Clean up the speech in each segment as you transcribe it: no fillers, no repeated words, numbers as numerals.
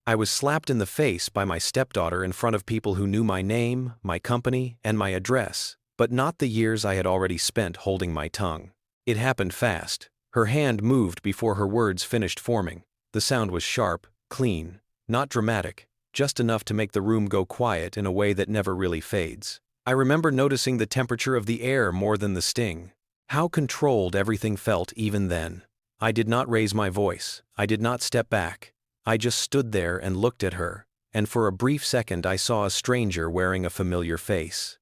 I was slapped in the face by my stepdaughter in front of people who knew my name, my company, and my address, but not the years I had already spent holding my tongue. It happened fast. Her hand moved before her words finished forming. The sound was sharp, clean, not dramatic, just enough to make the room go quiet in a way that never really fades. I remember noticing the temperature of the air more than the sting. How controlled everything felt even then. I did not raise my voice. I did not step back. I just stood there and looked at her, and for a brief second I saw a stranger wearing a familiar face.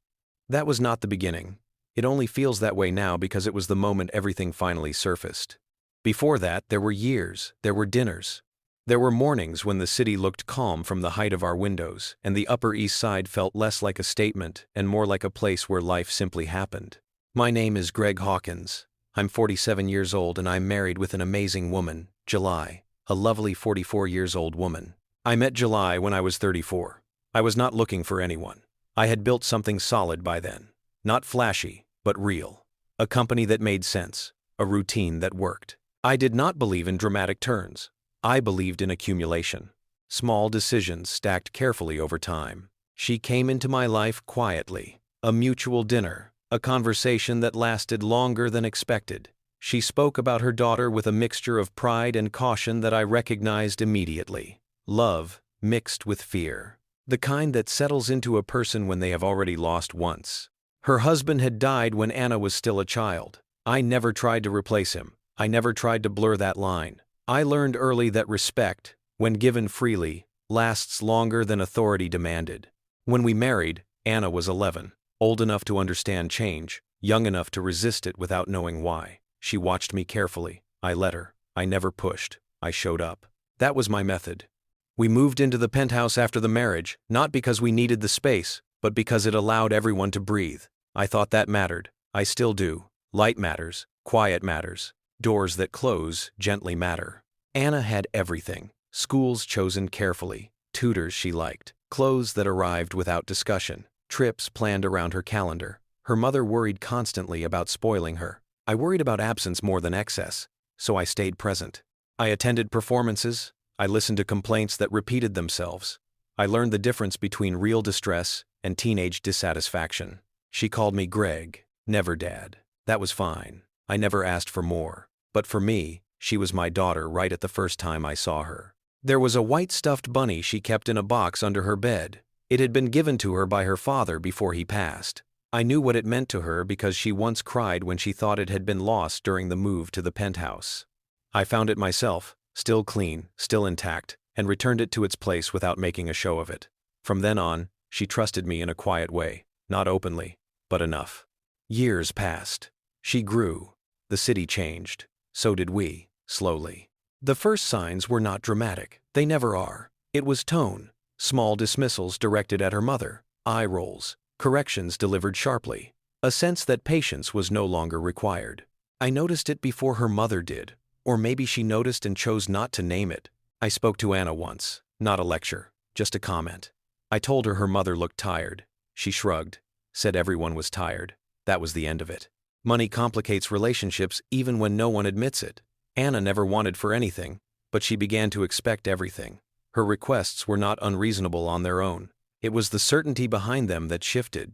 That was not the beginning. It only feels that way now because it was the moment everything finally surfaced. Before that, there were years, there were dinners. There were mornings when the city looked calm from the height of our windows, and the Upper East Side felt less like a statement and more like a place where life simply happened. My name is Gregg Hawkins. I'm 47 years old and I'm married with an amazing woman, July, a lovely 44-years-old woman. I met July when I was 34. I was not looking for anyone. I had built something solid by then. Not flashy, but real. A company that made sense. A routine that worked. I did not believe in dramatic turns. I believed in accumulation. Small decisions stacked carefully over time. She came into my life quietly. A mutual dinner. A conversation that lasted longer than expected. She spoke about her daughter with a mixture of pride and caution that I recognized immediately. Love mixed with fear. The kind that settles into a person when they have already lost once. Her husband had died when Anna was still a child. I never tried to replace him. I never tried to blur that line. I learned early that respect, when given freely, lasts longer than authority demanded. When we married, Anna was 11, old enough to understand change, young enough to resist it without knowing why. She watched me carefully. I let her. I never pushed. I showed up. That was my method. We moved into the penthouse after the marriage, not because we needed the space, but because it allowed everyone to breathe. I thought that mattered. I still do. Light matters. Quiet matters. Doors that close gently matter. Anna had everything. Schools chosen carefully. Tutors she liked. Clothes that arrived without discussion. Trips planned around her calendar. Her mother worried constantly about spoiling her. I worried about absence more than excess, so I stayed present. I attended performances. I listened to complaints that repeated themselves. I learned the difference between real distress and teenage dissatisfaction. She called me Gregg, never Dad. That was fine. I never asked for more. But for me, she was my daughter right at the first time I saw her. There was a white stuffed bunny she kept in a box under her bed. It had been given to her by her father before he passed. I knew what it meant to her because she once cried when she thought it had been lost during the move to the penthouse. I found it myself, still clean, still intact, and returned it to its place without making a show of it. From then on, she trusted me in a quiet way, not openly, but enough. Years passed. She grew. The city changed. So did we, slowly. The first signs were not dramatic. They never are. It was tone. Small dismissals directed at her mother. Eye rolls. Corrections delivered sharply. A sense that patience was no longer required. I noticed it before her mother did. Or maybe she noticed and chose not to name it. I spoke to Anna once. Not a lecture. Just a comment. I told her her mother looked tired. She shrugged. Said everyone was tired. That was the end of it. Money complicates relationships even when no one admits it. Anna never wanted for anything, but she began to expect everything. Her requests were not unreasonable on their own. It was the certainty behind them that shifted.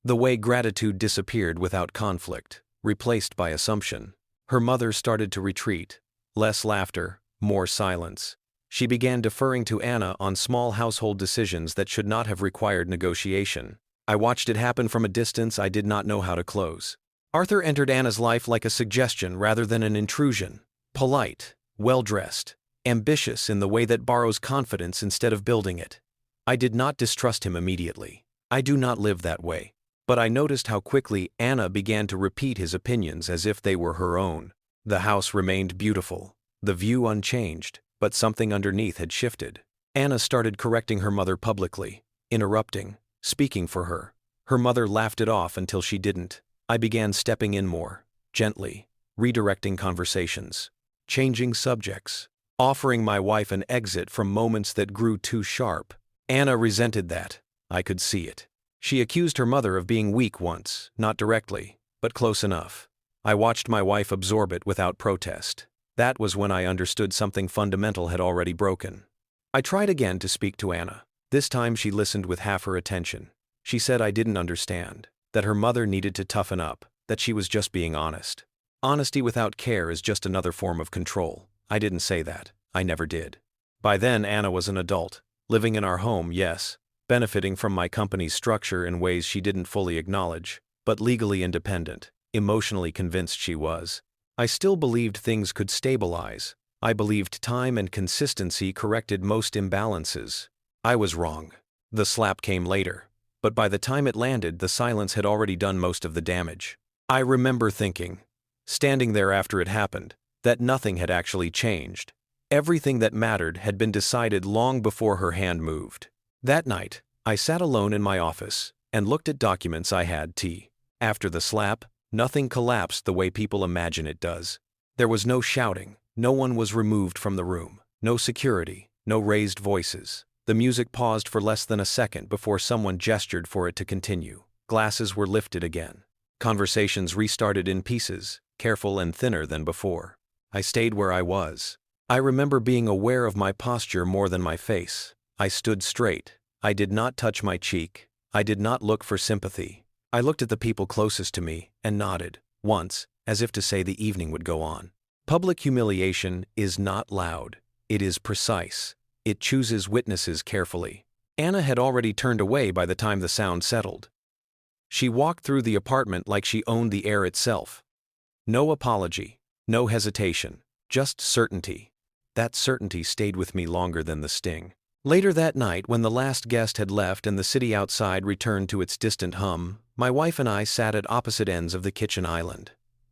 The way gratitude disappeared without conflict, replaced by assumption. Her mother started to retreat. Less laughter, more silence. She began deferring to Anna on small household decisions that should not have required negotiation. I watched it happen from a distance I did not know how to close. Arthur entered Anna's life like a suggestion rather than an intrusion. Polite, well-dressed, ambitious in the way that borrows confidence instead of building it. I did not distrust him immediately. I do not live that way. But I noticed how quickly Anna began to repeat his opinions as if they were her own. The house remained beautiful, the view unchanged, but something underneath had shifted. Anna started correcting her mother publicly, interrupting, speaking for her. Her mother laughed it off until she didn't. I began stepping in more, gently, redirecting conversations, changing subjects, offering my wife an exit from moments that grew too sharp. Anna resented that. I could see it. She accused her mother of being weak once, not directly, but close enough. I watched my wife absorb it without protest. That was when I understood something fundamental had already broken. I tried again to speak to Anna. This time she listened with half her attention. She said I didn't understand, that her mother needed to toughen up, that she was just being honest. Honesty without care is just another form of control. I didn't say that. I never did. By then Anna was an adult, living in our home, yes, benefiting from my company's structure in ways she didn't fully acknowledge, but legally independent, emotionally convinced she was. I still believed things could stabilize. I believed time and consistency corrected most imbalances. I was wrong. The slap came later, but by the time it landed, the silence had already done most of the damage. I remember thinking, standing there after it happened, that nothing had actually changed. Everything that mattered had been decided long before her hand moved. That night, I sat alone in my office and looked at documents I had t. After the slap, nothing collapsed the way people imagine it does. There was no shouting, no one was removed from the room, no security, no raised voices. The music paused for less than a second before someone gestured for it to continue. Glasses were lifted again. Conversations restarted in pieces, careful and thinner than before. I stayed where I was. I remember being aware of my posture more than my face. I stood straight. I did not touch my cheek. I did not look for sympathy. I looked at the people closest to me and nodded, once, as if to say the evening would go on. Public humiliation is not loud. It is precise. It chooses witnesses carefully. Anna had already turned away by the time the sound settled. She walked through the apartment like she owned the air itself. No apology, no hesitation, just certainty. That certainty stayed with me longer than the sting. Later that night, when the last guest had left and the city outside returned to its distant hum, my wife and I sat at opposite ends of the kitchen island.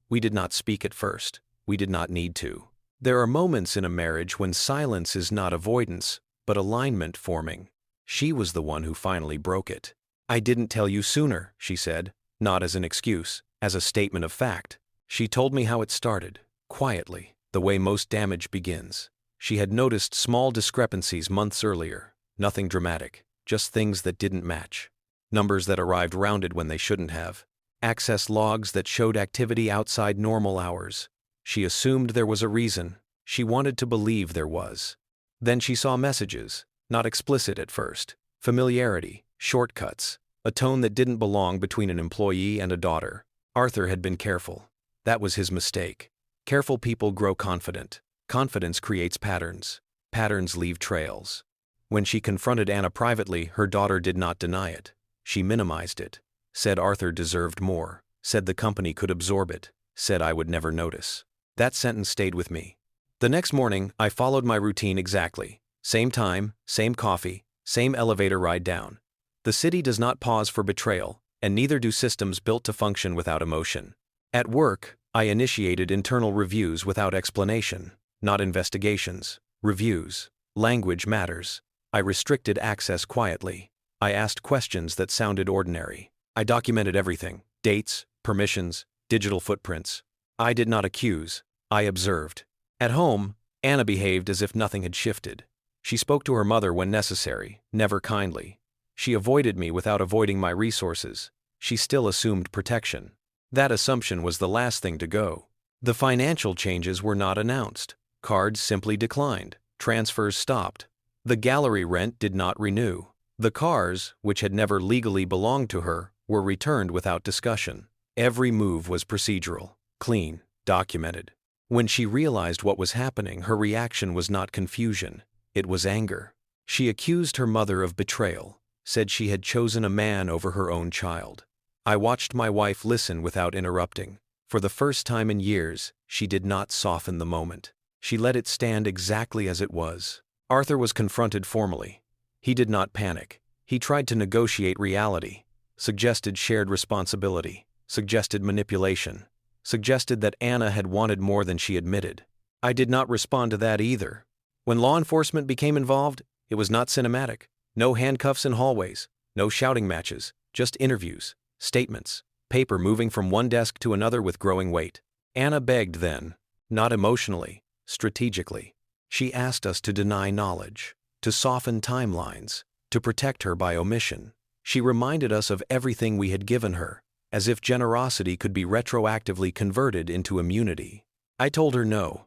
We did not speak at first. We did not need to. There are moments in a marriage when silence is not avoidance, but alignment forming. She was the one who finally broke it. "I didn't tell you sooner," she said, not as an excuse, as a statement of fact. She told me how it started, quietly, the way most damage begins. She had noticed small discrepancies months earlier, nothing dramatic, just things that didn't match. Numbers that arrived rounded when they shouldn't have. Access logs that showed activity outside normal hours. She assumed there was a reason. She wanted to believe there was. Then she saw messages, not explicit at first. Familiarity, shortcuts, a tone that didn't belong between an employee and a daughter. Arthur had been careful. That was his mistake. Careful people grow confident. Confidence creates patterns. Patterns leave trails. When she confronted Anna privately, her daughter did not deny it. She minimized it. Said Arthur deserved more. Said the company could absorb it. Said I would never notice. That sentence stayed with me. The next morning, I followed my routine exactly. Same time, same coffee, same elevator ride down. The city does not pause for betrayal, and neither do systems built to function without emotion. At work, I initiated internal reviews without explanation. Not investigations, reviews. Language matters. I restricted access quietly. I asked questions that sounded ordinary. I documented everything: dates, permissions, digital footprints. I did not accuse. I observed. At home, Anna behaved as if nothing had shifted. She spoke to her mother when necessary, never kindly. She avoided me without avoiding my resources. She still assumed protection. That assumption was the last thing to go. The financial changes were not announced. Cards simply declined. Transfers stopped. The gallery rent did not renew. The cars, which had never legally belonged to her, were returned without discussion. Every move was procedural, clean, documented. When she realized what was happening, her reaction was not confusion. It was anger. She accused her mother of betrayal, said she had chosen a man over her own child. I watched my wife listen without interrupting. For the first time in years, she did not soften the moment. She let it stand exactly as it was. Arthur was confronted formally. He did not panic. He tried to negotiate reality, suggested shared responsibility, suggested manipulation, suggested that Anna had wanted more than she admitted. I did not respond to that either. When law enforcement became involved, it was not cinematic. No handcuffs in hallways, no shouting matches, just interviews, statements, paper moving from one desk to another with growing weight. Anna begged then, not emotionally, strategically. She asked us to deny knowledge, to soften timelines, to protect her by omission. She reminded us of everything we had given her, as if generosity could be retroactively converted into immunity. I told her no.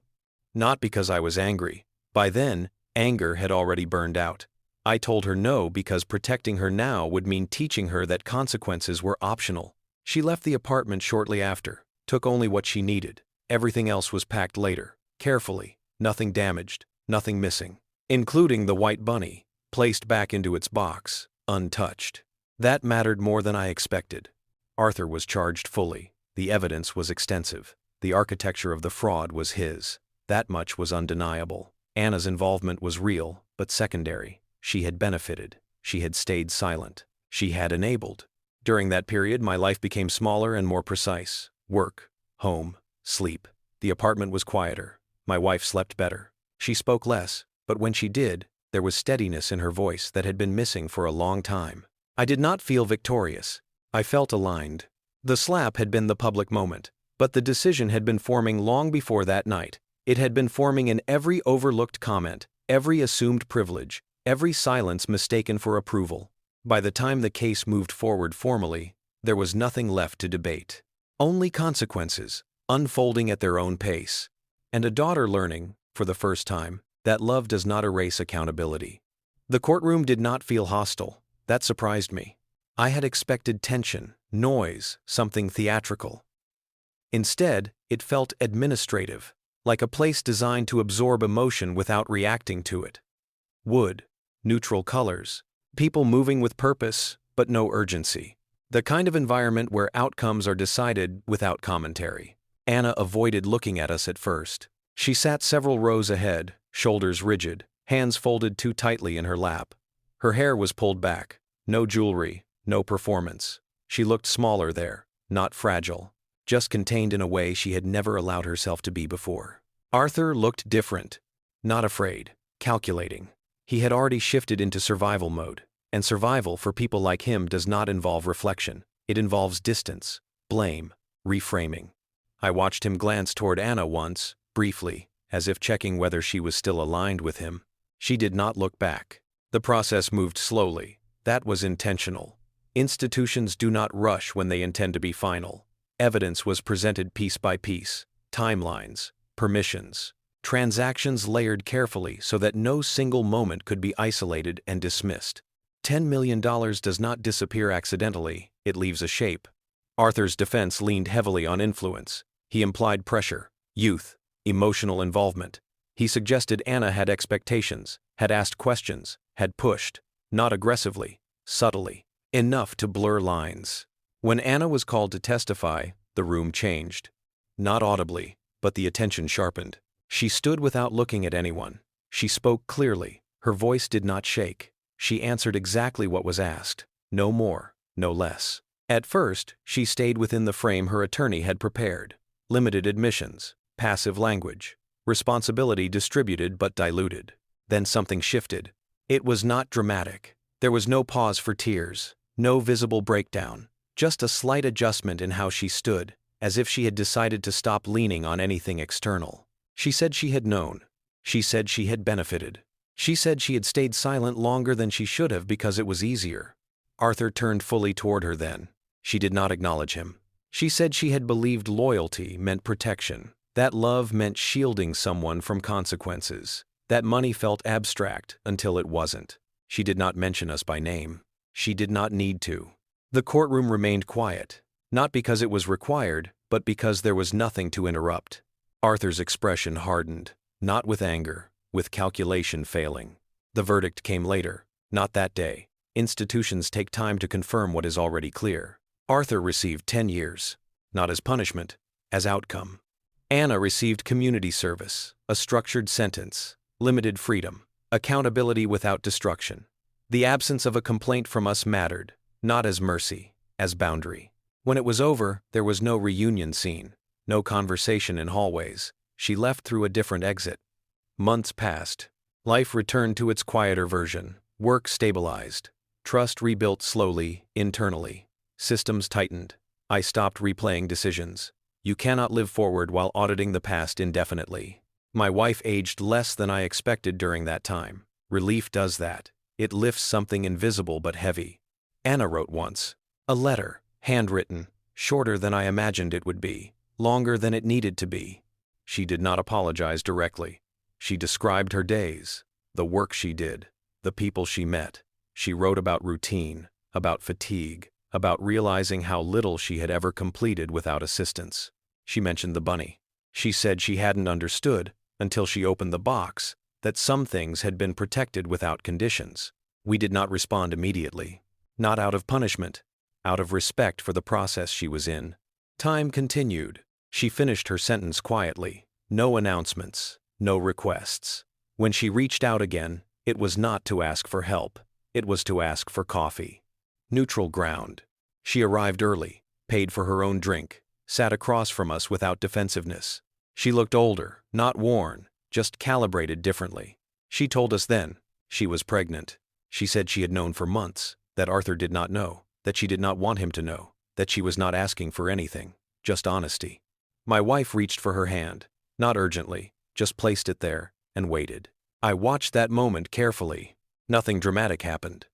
Not because I was angry. By then, Anger had already burned out. I told her no because protecting her now would mean teaching her that consequences were optional. She left the apartment shortly after, took only what she needed. Everything else was packed later, carefully, nothing damaged, nothing missing, including the white bunny, placed back into its box, untouched. That mattered more than I expected. Arthur was charged fully. The evidence was extensive. The architecture of the fraud was his. That much was undeniable. Anna's involvement was real, but secondary. She had benefited. She had stayed silent. She had enabled. During that period, my life became smaller and more precise. Work, home, sleep. The apartment was quieter. My wife slept better. She spoke less, but when she did, there was steadiness in her voice that had been missing for a long time. I did not feel victorious. I felt aligned. The slap had been the public moment, but the decision had been forming long before that night. It had been forming in every overlooked comment, every assumed privilege, every silence mistaken for approval. By the time the case moved forward formally, there was nothing left to debate. Only consequences, unfolding at their own pace. And a daughter learning, for the first time, that love does not erase accountability. The courtroom did not feel hostile. That surprised me. I had expected tension, noise, something theatrical. Instead, it felt administrative, like a place designed to absorb emotion without reacting to it. Wood, neutral colors, people moving with purpose, but no urgency. The kind of environment where outcomes are decided without commentary. Anna avoided looking at us at first. She sat several rows ahead, shoulders rigid, hands folded too tightly in her lap. Her hair was pulled back. No jewelry, no performance. She looked smaller there, not fragile, just contained in a way she had never allowed herself to be before. Arthur looked different. Not afraid, calculating. He had already shifted into survival mode, and survival for people like him does not involve reflection. It involves distance, blame, reframing. I watched him glance toward Anna once, briefly, as if checking whether she was still aligned with him. She did not look back. The process moved slowly. That was intentional. Institutions do not rush when they intend to be final. Evidence was presented piece by piece. Timelines, permissions, transactions layered carefully so that no single moment could be isolated and dismissed. $10 million does not disappear accidentally, it leaves a shape. Arthur's defense leaned heavily on influence. He implied pressure, youth, emotional involvement. He suggested Anna had expectations, had asked questions, had pushed, not aggressively, subtly, enough to blur lines. When Anna was called to testify, the room changed. Not audibly, but the attention sharpened. She stood without looking at anyone. She spoke clearly. Her voice did not shake. She answered exactly what was asked. No more, no less. At first, she stayed within the frame her attorney had prepared. Limited admissions, passive language, responsibility distributed but diluted. Then something shifted. It was not dramatic. There was no pause for tears, no visible breakdown, just a slight adjustment in how she stood, as if she had decided to stop leaning on anything external. She said she had known. She said she had benefited. She said she had stayed silent longer than she should have because it was easier. Arthur turned fully toward her then. She did not acknowledge him. She said she had believed loyalty meant protection, that love meant shielding someone from consequences, that money felt abstract until it wasn't. She did not mention us by name. She did not need to. The courtroom remained quiet, not because it was required, but because there was nothing to interrupt. Arthur's expression hardened, not with anger, with calculation failing. The verdict came later, not that day. Institutions take time to confirm what is already clear. Arthur received 10 years, not as punishment, as outcome. Anna received community service, a structured sentence, limited freedom, accountability without destruction. The absence of a complaint from us mattered, not as mercy, as boundary. When it was over, there was no reunion scene, no conversation in hallways. She left through a different exit. Months passed. Life returned to its quieter version. Work stabilized. Trust rebuilt slowly, internally. Systems tightened. I stopped replaying decisions. You cannot live forward while auditing the past indefinitely. My wife aged less than I expected during that time. Relief does that. It lifts something invisible but heavy. Anna wrote once. A letter, handwritten, shorter than I imagined it would be, longer than it needed to be. She did not apologize directly. She described her days. the work she did, the people she met. She wrote about routine, about fatigue, about realizing how little she had ever completed without assistance. She mentioned the bunny. She said she hadn't understood, until she opened the box, that some things had been protected without conditions. We did not respond immediately. Not out of punishment, out of respect for the process she was in. Time continued. She finished her sentence quietly. No announcements, no requests. When she reached out again, it was not to ask for help. It was to ask for coffee. Neutral ground. She arrived early, paid for her own drink, sat across from us without defensiveness. She looked older, not worn, just calibrated differently. She told us then she was pregnant. She said she had known for months, that Arthur did not know, that she did not want him to know, that she was not asking for anything, just honesty. My wife reached for her hand, not urgently, just placed it there, and waited. I watched that moment carefully. Nothing dramatic happened.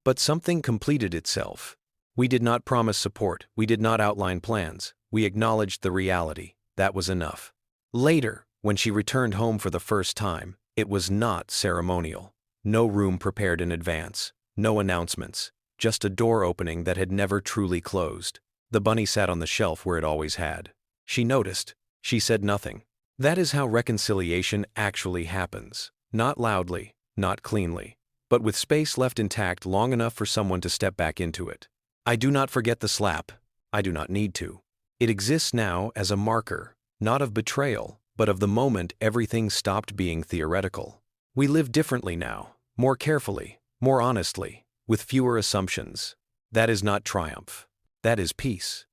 But something completed itself. We did not promise support, we did not outline plans, we acknowledged the reality. That was enough. Later, when she returned home for the first time, it was not ceremonial. No room prepared in advance, no announcements, just a door opening that had never truly closed. The bunny sat on the shelf where it always had. She noticed. She said nothing. That is how reconciliation actually happens. Not loudly, not cleanly, but with space left intact long enough for someone to step back into it. I do not forget the slap. I do not need to. It exists now as a marker, not of betrayal, but of the moment everything stopped being theoretical. We live differently now, more carefully, more honestly, with fewer assumptions. That is not triumph. That is peace.